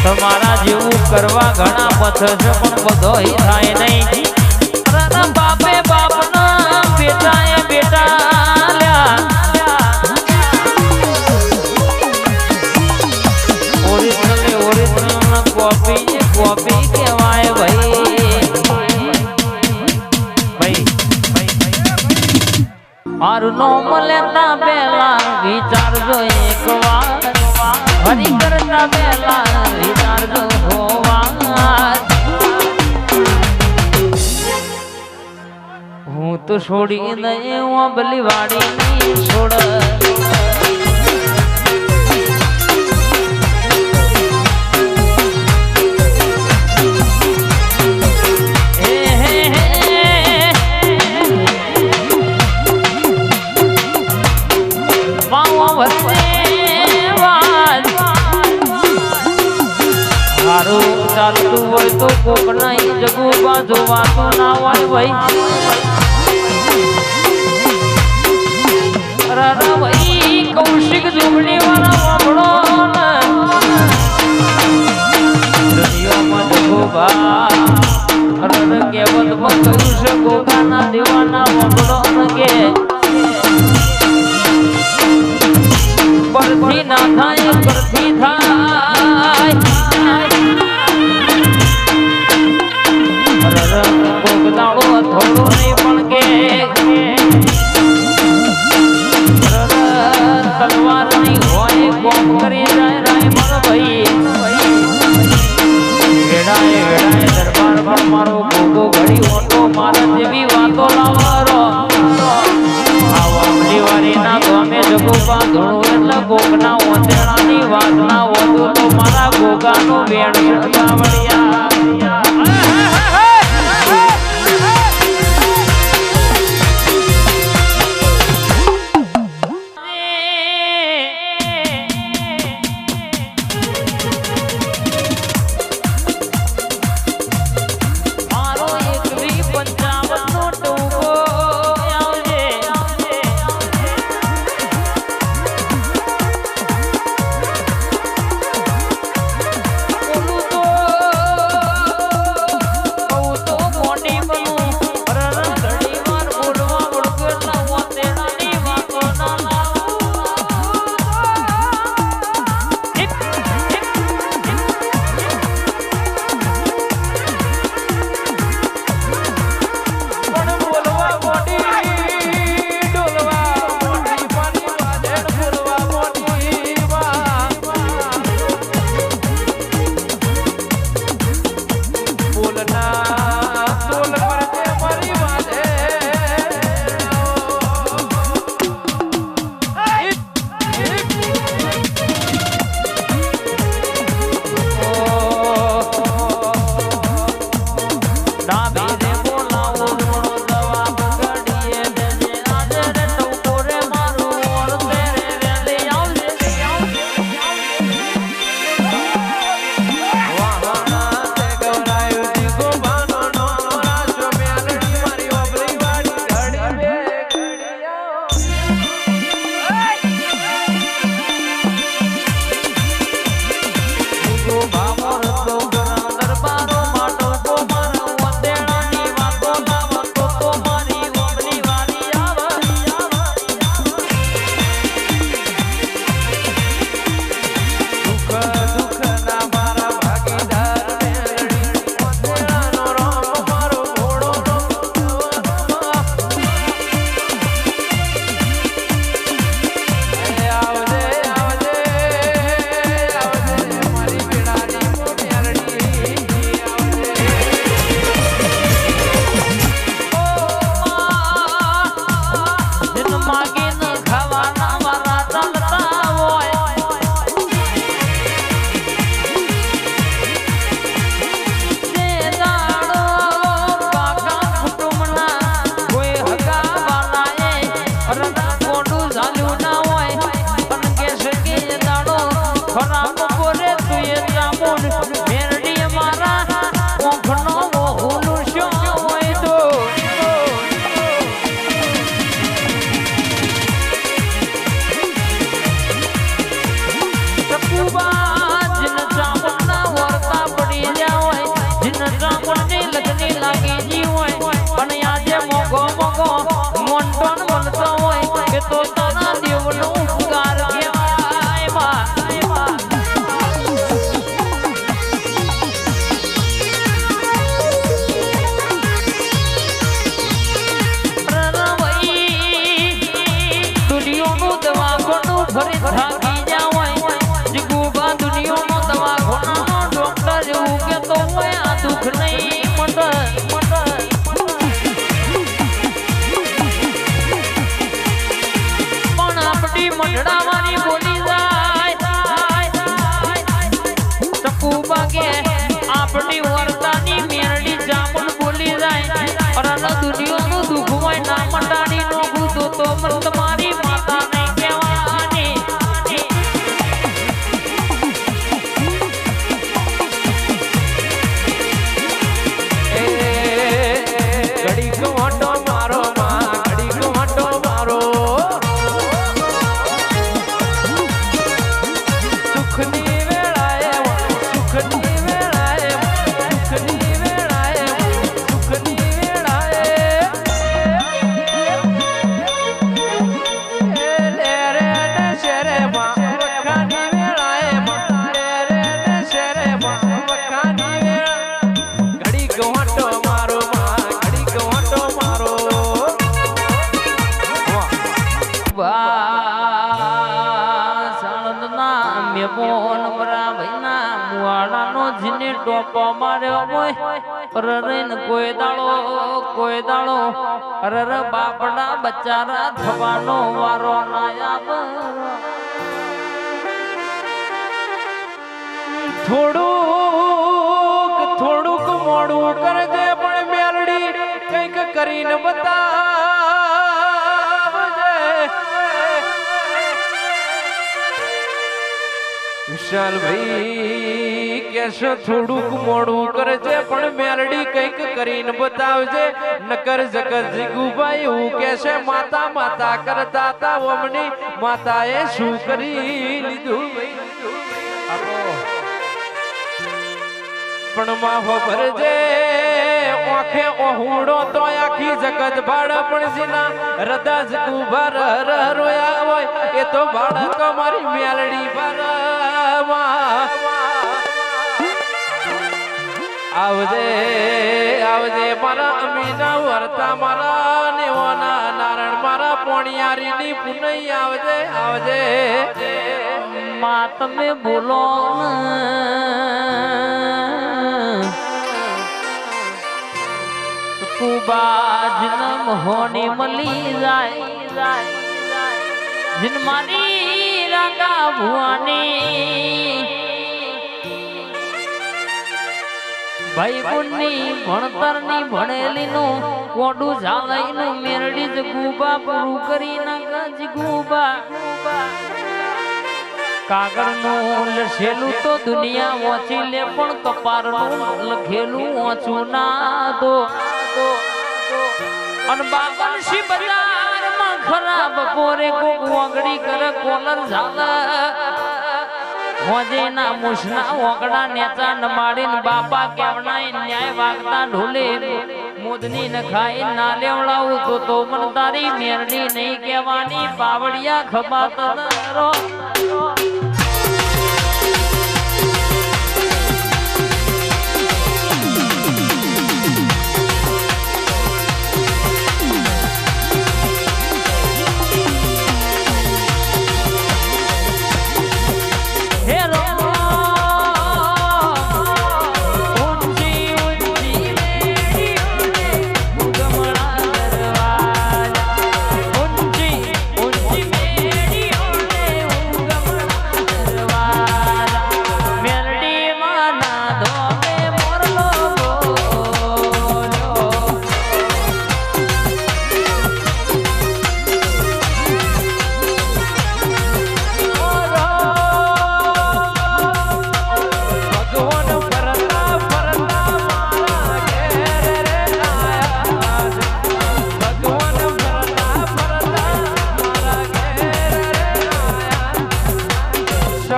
તમારા જેવું કરવા ઘણા પથ છે પણ બધો થાય નહીં. બાપે બાપના બેટા બેટા ઓરિજિનલ કોપી કહેવાય ભાઈ. મારું નામ લેતા પહેલા વિચારજો એક વાર, હરી કરતા પહેલા વિચારજો હોવાર. હું તો છોડી દઈ બલી વાડી ની છોડ. ચાલતું હોય તો કોક નહીં જગું બાજુ વાતો ના હોય ભાઈ. કૌશિક જોગણી વાળા વાપડો દુનિયામાં જગુબા કેવત કહ્યું છે ગોગાના દીવાના વાપડો કે પરથી ના થાય પરથી થાય. થોડું નહીં પણ કે તલવાર નહીં હોય કોમ કરી જાય રાય મારો ભાઈ. વેડાએ વેડાએ દરબાર પર મારો ગોગો ઘડી ઓટો મારા જેવી વાતો લાવારો. આવા વારી ના ગમે જગોબા ધોળો એટલે ગોગના ઓંધેડાની વાત ના હોતું તો મારા ગોગાનો વેણ સળગાવડિયા. ખરાબ બોલે તું એ જામુન મેરડી મારા ઓખનો ઓહુનું શું હોય તો ટપુબા જીન જામુનના વર્તા પડી ગયા હોય જીન જામુનની લગની લાગી જી હોય અને આજે મોગો મોગો મોન્ટોન બનતો હોય કે તો તારા દેવનો ઉપકાર કહેવાય બા દુનિયાનું દવાખાનું ફરી થાકી જા હોય જીગુબા દુનિયાનો દવાખાનાનો ડોક્ટર એવું કેતો હોય આ દુઃખ નહીં મટે મઢડાવાની બોલી જાય ટપુબા કે આપણી વર્તાની મેરડી જામુન બોલી જાય અરન દુનિયાનું દુઃખ હોય ના મટાડી નો ગુતો તો મત મારી માતા નહીં કહેવાની ઘડી કવાટો મારો માં ઘડી કવાટો મારો સુખની વેળાએ સુખની વેળાએ સુખની વેળાએ સુખની વેળાએ લે રે ને શેરે માં વખાની વેળાએ લે રે ને શેરે માં વખાની વેળા ઘડી ગવાટો મારો માં ઘડી ગવાટો મારો મોન મરા ભાઈના મુવાડાનો જીને ટોપો માર્યો હોય રરેન કોઈ દાડો રર બાપડા બચારા થવાનો વારો ના આવ થોડુંક મોડું કરજે પણ મેલડી કંઈક કરીને બતાવજે વિશાલ ભાઈ કેશો થોડુંક મોડું કરજે પણ મેલડી કંઈક કરીને બતાવજે નકર જગત જીગુભાઈ એવું કેશે માતા માતા કરતા તા ઓમની માતાએ શું કરી લીધું પણ માફ ભરજે ઓખે ઓહુડો તો આખી જગત ભાડ પણ જીના હૃદય જીગુભા રોયા હોય એ તો બાળક મારી મેલડી ભર આવજે આવજે મારા અમીના વર્તા મારા નેવાના નારણ મારા પોણિયારીની પુનઈ આવજે આવજે માં તમે બોલો કુબાજ નમ હોની મલી જાય જીન મારી રાગા ભુવાની ભાઈ બુનની ભણતરની ભણેલી નું કોડું ઝાલઈ નું મેરડી જ ગુબા પૂરું કરી નાખા જ ગુબા કાગળ નું લખેલું તો દુનિયા વાંચી લે પણ કપાર નું લખેલું વાંચું ના દો અને બાબન શી બજાર માં ખરાબ પોરે કોક વાંગડી કરે કોલર ઝાલા હોજે ના મુશના ઓગડા નેચા નમાડીને બાપા કેવણાઈ ન્યાય વાગતા ઢોલે મોદની ન ખાઈ ના લેવડાવું તો મન તારી મેરડી નહીં કહેવાની પાવડિયા ખબા તરો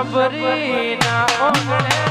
સબરી ના ઓગણે